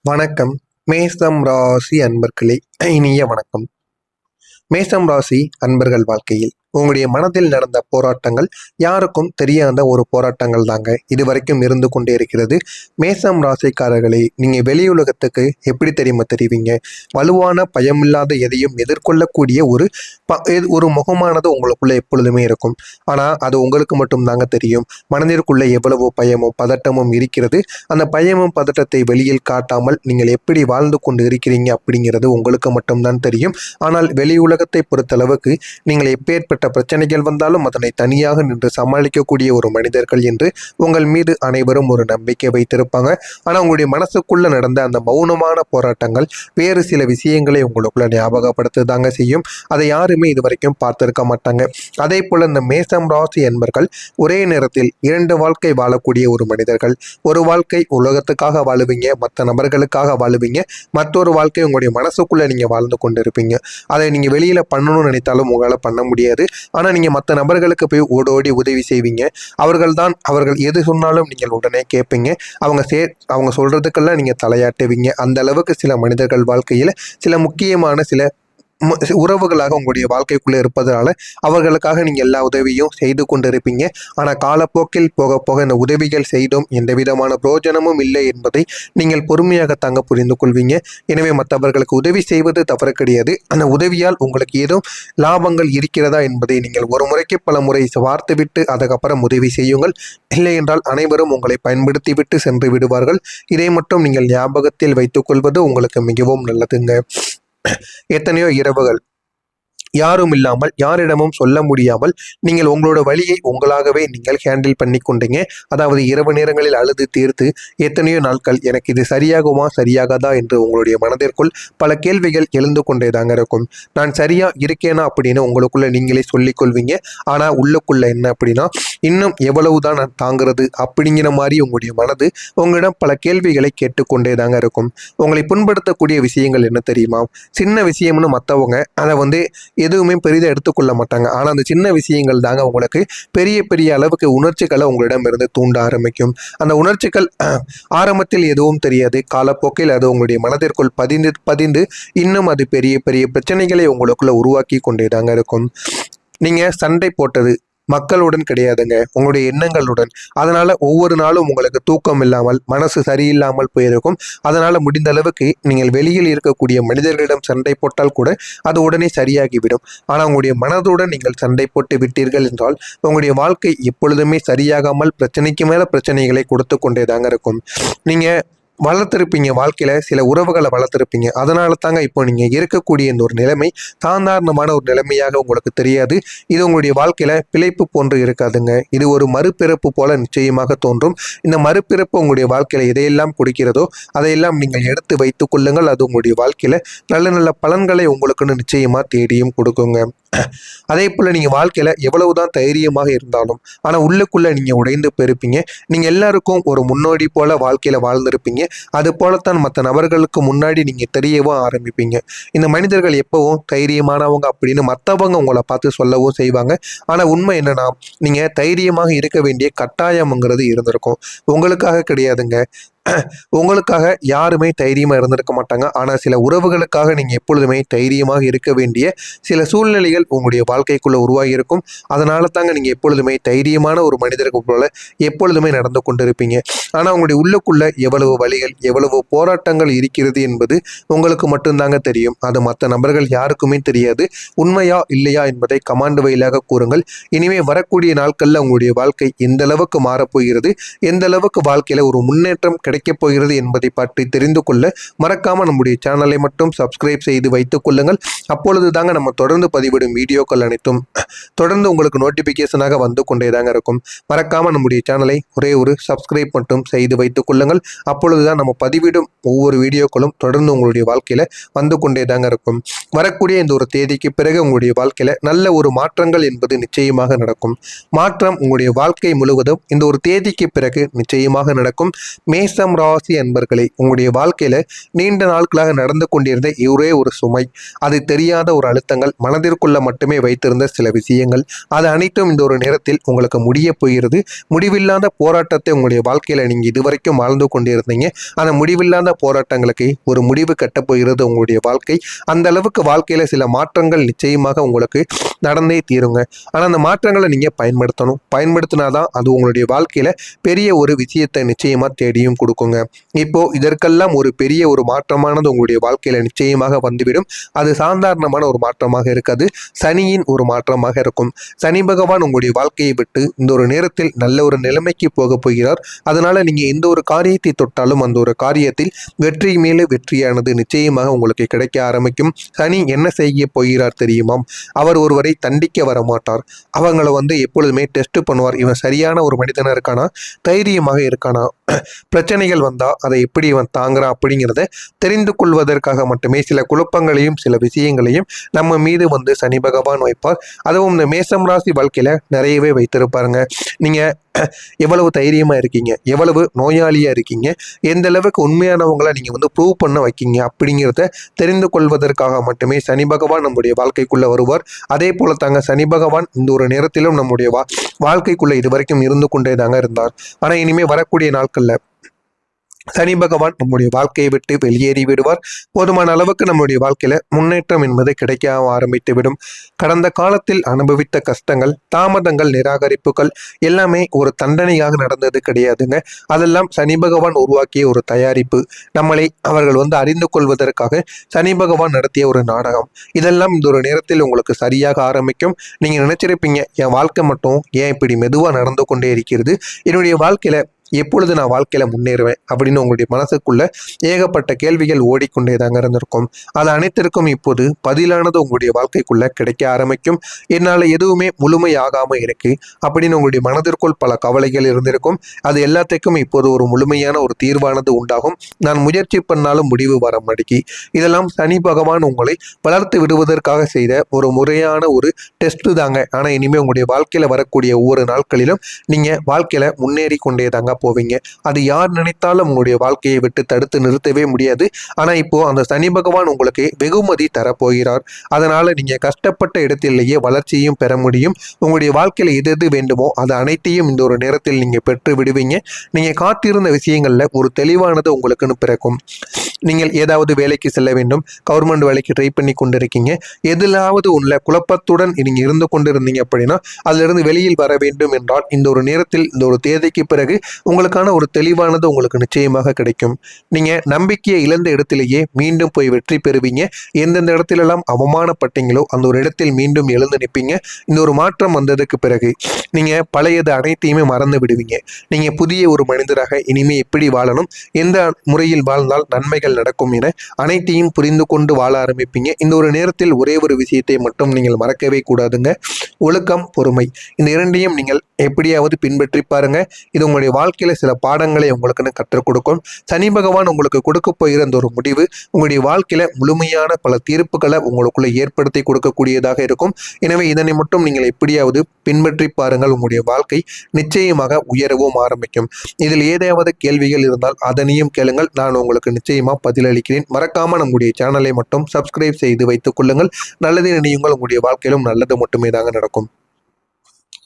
வணக்கம். மேஷம் ராசி அன்பர்களே, இனிய வணக்கம். மேஷம் ராசி அன்பர்கள் வாழ்க்கையில் உங்களுடைய மனதில் நடந்த போராட்டங்கள் யாருக்கும் தெரியாத ஒரு போராட்டங்கள் தாங்க இதுவரைக்கும் இருந்து கொண்டே இருக்கிறது. மேஷம் ராசிக்காரர்களே, நீங்க வெளியுலகத்துக்கு எப்படி தெரிவிங்க? வலுவான பயமில்லாத எதையும் எதிர்கொள்ளக்கூடிய ஒரு முகமானது உங்களுக்குள்ள எப்பொழுதுமே இருக்கும். ஆனா அது உங்களுக்கு மட்டும் தாங்க தெரியும். மனதிற்குள்ள எவ்வளவு பயமும் பதட்டமும் இருக்கிறது. அந்த பயமும் பதட்டத்தை வெளியில் காட்டாமல் நீங்கள் எப்படி வாழ்ந்து கொண்டு இருக்கிறீங்க அப்படிங்கிறது உங்களுக்கு மட்டும்தான் தெரியும். ஆனால் வெளி உலகத்தை பொறுத்தளவுக்கு நீங்கள் எப்பேற்பட்ட பிரச்சனைகள் வந்தாலும் அதனை தனியாக நின்று சமாளிக்கக்கூடிய ஒரு மனிதர்கள் என்று உங்கள் மீது அனைவரும் ஒரு நம்பிக்கை வைத்திருப்பாங்க. ஆனா உங்களுடைய மனசுக்குள்ள நடந்த அந்த மௌனமான போராட்டங்கள் வேறு சில விஷயங்களை உங்களுக்குள்ள ஞாபகப்படுத்துதாங்க செய்யும். அதை யாருமே இதுவரைக்கும் பார்த்திருக்க மாட்டாங்க. அதே போல இந்த மேஷம் ராசி என்பர்கள் ஒரே நேரத்தில் இரண்டு வாழ்க்கை வாழக்கூடிய ஒரு மனிதர்கள். ஒரு வாழ்க்கை உலகத்துக்காக வாழுவீங்க, மற்ற நபர்களுக்காக வாழுவீங்க. மற்றொரு வாழ்க்கை உங்களுடைய மனசுக்குள்ள நீங்க வாழ்ந்து கொண்டிருப்பீங்க. அதை நீங்க வெளியில பண்ணணும்னு நினைத்தாலும் உங்களால் பண்ண முடியாது. ஆனால் நீங்கள் மற்ற நபர்களுக்கு போய் ஓடோடி உதவி செய்வீங்க. அவர்கள் எது சொன்னாலும் நீங்கள் உடனே கேட்பீங்க. அவங்க சொல்றதுக்கெல்லாம் நீங்கள் தலையாட்டுவீங்க. அந்த அளவுக்கு சில மனிதர்கள் வாழ்க்கையில் சில முக்கியமான சில உறவுகளாக உங்களுடைய வாழ்க்கைக்குள்ளே இருப்பதனால அவர்களுக்காக நீங்கள் எல்லா உதவியும் செய்து கொண்டிருப்பீங்க. ஆனால் காலப்போக்கில் போக போக இந்த உதவிகள் செய்தும் எந்த விதமான பிரயோஜனமும் இல்லை என்பதை நீங்கள் பொறுமையாக தாங்க புரிந்து கொள்வீங்க. எனவே மற்றவர்களுக்கு உதவி செய்வது தவறு கிடையாது. அந்த உதவியால் உங்களுக்கு ஏதும் லாபங்கள் இருக்கிறதா என்பதை நீங்கள் ஒரு முறைக்கு பல முறை பார்த்துவிட்டு அதுக்கப்புறம் உதவி செய்யுங்கள். இல்லை என்றால் அனைவரும் உங்களை பயன்படுத்தி விட்டு சென்று விடுவார்கள். இதை மட்டும் நீங்கள் ஞாபகத்தில் வைத்துக் கொள்வது உங்களுக்கு மிகவும் நல்லதுங்க. எத்தனையோ இரவுகள் யாரும் இல்லாமல் யாரிடமும் சொல்ல முடியாமல் நீங்கள் உங்களோட வழியை உங்களாகவே நீங்கள் ஹேண்டில் பண்ணி கொண்டீங்க. அதாவது இரவு நேரங்களில் அழுது தீர்த்து எத்தனையோ நாட்கள் எனக்கு இது சரியாகுமா சரியாகாதா என்று உங்களுடைய மனதிற்குள் பல கேள்விகள் எழுந்து கொண்டே தாங்க இருக்கும். நான் சரியா இருக்கேனா அப்படின்னு உங்களுக்குள்ள நீங்களே சொல்லிக் கொள்வீங்க. ஆனா உள்ளுக்குள்ள என்ன அப்படின்னா, இன்னும் எவ்வளவுதான் நான் தாங்கிறது அப்படிங்கிற மாதிரி உங்களுடைய மனது உங்களிடம் பல கேள்விகளை கேட்டுக்கொண்டே தாங்க இருக்கும். உங்களை புண்படுத்தக்கூடிய விஷயங்கள் என்ன தெரியுமா? சின்ன விஷயம்னு மற்றவங்க அதை எதுவுமே பெரிதாக எடுத்துக்கொள்ள மாட்டாங்க. ஆனால் அந்த சின்ன விஷயங்கள் தாங்க உங்களுக்கு பெரிய பெரிய அளவுக்கு உணர்ச்சிகளை உங்களிடமிருந்து தூண்ட ஆரம்பிக்கும். அந்த உணர்ச்சிகள் ஆரம்பத்தில் எதுவும் தெரியாது. காலப்போக்கில் அது உங்களுடைய மனதிற்குள் பதிந்து இன்னும் அது பெரிய பெரிய பிரச்சனைகளை உங்களுக்குள்ள உருவாக்கி கொண்டே தாங்க இருக்கும். நீங்க சண்டை போட்டது மக்களுடன் கிடையாதுங்க, உங்களுடைய எண்ணங்களுடன். அதனால ஒவ்வொரு நாளும் உங்களுக்கு தூக்கம் இல்லாமல் மனசு சரியில்லாமல் போயிருக்கும். அதனால முடிந்த அளவுக்கு நீங்கள் வெளியில் இருக்கக்கூடிய மனிதர்களிடம் சண்டை போட்டால் கூட அது உடனே சரியாகிவிடும். ஆனால் உங்களுடைய மனதுடன் நீங்கள் சண்டை போட்டு விட்டீர்கள் என்றால் உங்களுடைய வாழ்க்கை எப்பொழுதுமே சரியாகாமல் பிரச்சனைக்கு மேல பிரச்சனைகளை கொடுத்து கொண்டே தாங்க இருக்கும். நீங்க வளர்த்துருப்பீங்க, வாழ்க்கையில சில உறவுகளை வளர்த்துருப்பீங்க. அதனால தாங்க இப்போ நீங்க இருக்கக்கூடிய இந்த ஒரு நிலைமை சாதாரணமான ஒரு நிலைமையாக உங்களுக்கு தெரியாது. இது உங்களுடைய வாழ்க்கையில பிழைப்பு போன்று இருக்காதுங்க. இது ஒரு மறுபிறப்பு போல நிச்சயமாக தோன்றும். இந்த மறுபிறப்பு உங்களுடைய வாழ்க்கையில எதையெல்லாம் கொடுக்கிறதோ அதையெல்லாம் நீங்கள் எடுத்து வைத்துக் கொள்ளுங்கள். அது உங்களுடைய வாழ்க்கையில நல்ல நல்ல பலன்களை உங்களுக்குன்னு நிச்சயமா தேடியும் கொடுக்குங்க. அதே போல நீங்க வாழ்க்கையில எவ்வளவுதான் தைரியமாக இருந்தாலும் ஆனா உள்ளுக்குள்ள நீங்க உடைந்து போயிருப்பீங்க. நீங்க எல்லாருக்கும் ஒரு முன்னோடி போல வாழ்க்கையில வாழ்ந்திருப்பீங்க. அது போலத்தான் மற்ற நபர்களுக்கு முன்னாடி நீங்க தெரியவும் ஆரம்பிப்பீங்க. இந்த மனிதர்கள் எப்பவும் தைரியமானவங்க அப்படின்னு மற்றவங்க உங்களை பார்த்து சொல்லவும் செய்வாங்க. ஆனா உண்மை என்னன்னா, நீங்க தைரியமாக இருக்க வேண்டிய கட்டாயம்ங்கிறது இருந்திருக்கும். உங்களுக்காக கிடையாதுங்க. உங்களுக்காக யாருமே தைரியமா இருந்திருக்க மாட்டாங்க. ஆனா சில உறவுகளுக்காக நீங்க எப்பொழுதுமே தைரியமாக இருக்க வேண்டிய சில சூழ்நிலைகள் உங்களுடைய வாழ்க்கைக்குள்ள உருவாகி இருக்கும். அதனால தாங்க நீங்க எப்பொழுதுமே தைரியமான ஒரு மனிதருக்கு போல எப்பொழுதுமே நடந்து கொண்டிருப்பீங்க. ஆனா உங்களுடைய உள்ளுக்குள்ள எவ்வளவு வழிகள் எவ்வளவு போராட்டங்கள் இருக்கிறது என்பது உங்களுக்கு மட்டும்தாங்க தெரியும். அது மற்ற நபர்கள் யாருக்குமே தெரியாது. உண்மையா இல்லையா என்பதை கமாண்ட் வழியாக கூறுங்கள். இனிமே வரக்கூடிய நாட்கள்ல உங்களுடைய வாழ்க்கை எந்த அளவுக்கு மாறப்போகிறது, எந்த அளவுக்கு வாழ்க்கையில ஒரு முன்னேற்றம் கிடைக்கப் போகிறது என்பதை பற்றி தெரிந்து கொள்ள மறக்காம நம்முடைய சேனலை மட்டும் சப்ஸ்கிரைப் செய்து வைத்துக் கொள்ளுங்கள். அப்பொழுது தாங்க நம்ம தொடர்ந்து பதிவிடும் வீடியோக்கள் அனைத்தும் தொடர்ந்து உங்களுக்கு நோட்டிபிகேஷனாக வந்து கொண்டே தாங்க இருக்கும். மறக்காம நம்முடைய சேனலை ஒரே ஒரு சப்ஸ்கிரைப் மட்டும் செய்து வைத்துக் கொள்ளுங்கள். அப்பொழுதுதான் நம்ம பதிவிடும் ஒவ்வொரு வீடியோக்களும் தொடர்ந்து உங்களுடைய வாழ்க்கையில வந்து கொண்டே தாங்க இருக்கும். வரக்கூடிய இந்த ஒரு தேதிக்கு பிறகு உங்களுடைய வாழ்க்கையில நல்ல ஒரு மாற்றங்கள் என்பது நிச்சயமாக நடக்கும். மாற்றம் உங்களுடைய வாழ்க்கை முழுவதும் இந்த ஒரு தேதிக்கு பிறகு நிச்சயமாக நடக்கும். மேஷ மேசம் ராசி அன்பர்களே, உங்களுடைய வாழ்க்கையில நீண்ட நாட்களாக நடந்து கொண்டிருந்த ஒரே ஒரு சுமை, அது தெரியாத ஒரு அழுத்தங்கள், மனதிற்குள்ள மட்டுமே வைத்திருந்த சில விஷயங்கள், அது அனைத்தும் இந்த ஒரு நேரத்தில் உங்களுக்கு முடிய போகிறது. முடிவில்லாத போராட்டத்தை உங்களுடைய வாழ்க்கையில நீங்க இதுவரைக்கும் வாழ்ந்து கொண்டிருந்தீங்க. அந்த முடிவில்லாத போராட்டங்களுக்கு ஒரு முடிவு கட்டப் போகிறது உங்களுடைய வாழ்க்கை. அந்த அளவுக்கு வாழ்க்கையில சில மாற்றங்கள் நிச்சயமாக உங்களுக்கு நடந்தே தீருங்க. ஆனா அந்த மாற்றங்களை நீங்க பயன்படுத்தணும். பயன்படுத்தினாதான் அது உங்களுடைய வாழ்க்கையில பெரிய ஒரு விஷயத்தை நிச்சயமா தேடியும் கொடுக்குங்க. இப்போ இதற்கெல்லாம் ஒரு பெரிய ஒரு மாற்றமானது உங்களுடைய வாழ்க்கையில நிச்சயமாக வந்துவிடும். அது சாதாரணமான ஒரு மாற்றமாக இருக்காது. சனியின் ஒரு மாற்றமாக இருக்கும். சனி பகவான் உங்களுடைய வாழ்க்கையை விட்டு இந்த ஒரு நேரத்தில் நல்ல ஒரு நிலைமைக்கு போக போகிறார். அதனால நீங்க எந்த ஒரு காரியத்தை தொட்டாலும் அந்த ஒரு காரியத்தில் வெற்றி மேலே வெற்றியானது நிச்சயமாக உங்களுக்கு கிடைக்க ஆரம்பிக்கும். சனி என்ன செய்ய போகிறார் தெரியுமா? அவர் ஒருவரை தண்டிக்க வர மாட்டார். அவங்கள எப்பொழுதுமே டெஸ்ட் பண்ணுவார். இவன் சரியான ஒரு மனிதனா இருக்கானா, தைரியமாக இருக்கானா, பிரச்சனைகள் வந்தா அதை எப்படி இவன் தாங்குறான் அப்படிங்கிறத தெரிந்து கொள்வதற்காக மட்டுமே சில குழப்பங்களையும் சில விஷயங்களையும் நம்ம மீது சனி பகவான் வைப்பார். அதுவும் இந்த மேசம் ராசி வாழ்க்கையில நிறையவே வைத்திருப்பாருங்க. நீங்க எவ்வளவு தைரியமா இருக்கீங்க, எவ்வளவு நோயாளியா இருக்கீங்க, எந்த அளவுக்கு உண்மையானவங்களை நீங்க ப்ரூவ் பண்ண வைக்கீங்க அப்படிங்கிறத தெரிந்து கொள்வதற்காக மட்டுமே சனி பகவான் நம்முடைய வாழ்க்கைக்குள்ள வருவார். அதே போல தாங்க சனி பகவான் இந்த ஒரு நேரத்திலும் நம்முடைய வாழ்க்கைக்குள்ள இதுவரைக்கும் இருந்து கொண்டே தாங்க இருந்தார். ஆனா இனிமே வரக்கூடிய நாட்கள்ல சனி பகவான் நம்முடைய வாழ்க்கையை விட்டு வெளியேறி விடுவார். போதுமான அளவுக்கு நம்முடைய வாழ்க்கையில முன்னேற்றம் என்பது கிடைக்க ஆரம்பித்து விடும். கடந்த காலத்தில் அனுபவித்த கஷ்டங்கள், தாமதங்கள், நிராகரிப்புகள் எல்லாமே ஒரு தண்டனையாக நடந்தது கிடையாதுங்க. அதெல்லாம் சனி பகவான் உருவாக்கிய ஒரு தயாரிப்பு. நம்மளை அவர்கள் அறிந்து கொள்வதற்காக சனி பகவான் நடத்திய ஒரு நாடகம். இதெல்லாம் இந்த ஒரு நேரத்தில் உங்களுக்கு சரியாக ஆரம்பிக்கும். நீங்க நினைச்சிருப்பீங்க, என் வாழ்க்கை மட்டும் ஏன் இப்படி மெதுவா நடந்து கொண்டே இருக்கிறது, என்னுடைய வாழ்க்கையில எப்பொழுது நான் வாழ்க்கையில முன்னேறுவேன் அப்படின்னு உங்களுடைய மனசுக்குள்ள ஏகப்பட்ட கேள்விகள் ஓடிக்கொண்டே தாங்க இருந்திருக்கும். அது அனைத்திற்கும் இப்போது பதிலானது உங்களுடைய வாழ்க்கைக்குள்ள கிடைக்க ஆரம்பிக்கும். என்னால எதுவுமே முழுமையாகாம இருக்கு அப்படின்னு உங்களுடைய மனதிற்குள் பல கவலைகள் இருந்திருக்கும். அது எல்லாத்துக்கும் இப்போது ஒரு முழுமையான ஒரு தீர்வானது உண்டாகும். நான் முயற்சி பண்ணாலும் முடிவு வர மாட்டேங்கி. இதெல்லாம் சனி பகவான் உங்களை வளர்த்து விடுவதற்காக செய்த ஒரு முறையான ஒரு டெஸ்ட் தாங்க. ஆனா இனிமே உங்களுடைய வாழ்க்கையில வரக்கூடிய ஒவ்வொரு நாட்களிலும் நீங்க வாழ்க்கையில முன்னேறி கொண்டே தாங்க போவீங்க. அது யார் நினைத்தாலும் உங்களுடைய வாழ்க்கையை விட்டு தடுத்து நிறுத்தவே முடியாது. ஆனா இப்போ அந்த சனி பகவான் உங்களுக்கு வெகுமதி தரப்போகிறார். அதனால நீங்க கஷ்டப்பட்ட இடத்திலேயே வளர்ச்சியும் பெற முடியும். உங்களுடைய வாழ்க்கையில எது எது வேண்டுமோ அது அனைத்தையும் இந்த ஒரு நேரத்தில் நீங்க பெற்று விடுவீங்க. நீங்க காத்திருந்த விஷயங்கள்ல ஒரு தெளிவானது உங்களுக்குன்னு பிறக்கும். நீங்கள் ஏதாவது வேலைக்கு செல்ல வேண்டும், கவர்மெண்ட் வேலைக்கு ட்ரை பண்ணி கொண்டிருக்கீங்க, எதிலாவது உள்ள குழப்பத்துடன் நீங்க இருந்து கொண்டிருந்தீங்க அப்படின்னா அதிலிருந்து வெளியில் வர வேண்டும் என்றால் இந்த ஒரு நேரத்தில் இந்த ஒரு தேதிக்கு பிறகு உங்களுக்கான ஒரு தெளிவானது உங்களுக்கு நிச்சயமாக கிடைக்கும். நீங்க நம்பிக்கையை இழந்த இடத்திலேயே மீண்டும் போய் வெற்றி பெறுவீங்க. எந்தெந்த இடத்திலெல்லாம் அவமானப்பட்டீங்களோ அந்த ஒரு இடத்தில் மீண்டும் எழுந்து நிற்பீங்க. இந்த ஒரு மாற்றம் வந்ததுக்கு பிறகு நீங்க பழையது அனைத்தையுமே மறந்து விடுவீங்க. நீங்க புதிய ஒரு மனிதராக இனிமே எப்படி வாழணும், எந்த முறையில் வாழ்ந்தால் நன்மைகள் நடக்கும் என அனைத்தையும் புரிந்து கொண்டு வாழ ஆரம்பிப்பீங்க. இந்த ஒரு நேரத்தில் ஒரே ஒரு விஷயத்தை மட்டும் நீங்கள் மறக்கவே கூடாதுங்க. ஒழுக்கம், பொறுமை, இந்த இரண்டையும் நீங்கள் எப்படியாவது பின்பற்றி பாருங்க. இது உங்களுடைய வாழ்க்கையில சில பாடங்களை உங்களுக்குன்னு கற்றுக் கொடுக்கும். சனி பகவான் உங்களுக்கு கொடுக்க போகிற அந்த ஒரு முடிவு உங்களுடைய வாழ்க்கையில முழுமையான பல தீர்ப்புகளை உங்களுக்குள்ள ஏற்படுத்தி கொடுக்கக்கூடியதாக இருக்கும். எனவே இதனை மட்டும் நீங்கள் எப்படியாவது பின்பற்றி பாருங்கள். உங்களுடைய வாழ்க்கை நிச்சயமாக உயரவும் ஆரம்பிக்கும். இதில் ஏதாவது கேள்விகள் இருந்தால் அதனையும் கேளுங்கள். நான் உங்களுக்கு நிச்சயமா பதிலளிக்கிறேன். மறக்காம நம்முடைய சேனலை மட்டும் சப்ஸ்கிரைப் செய்து வைத்துக் கொள்ளுங்கள். நல்லது நினையுங்கள். உங்களுடைய வாழ்க்கையிலும் நல்லது மட்டுமே தாங்க நடக்கும்.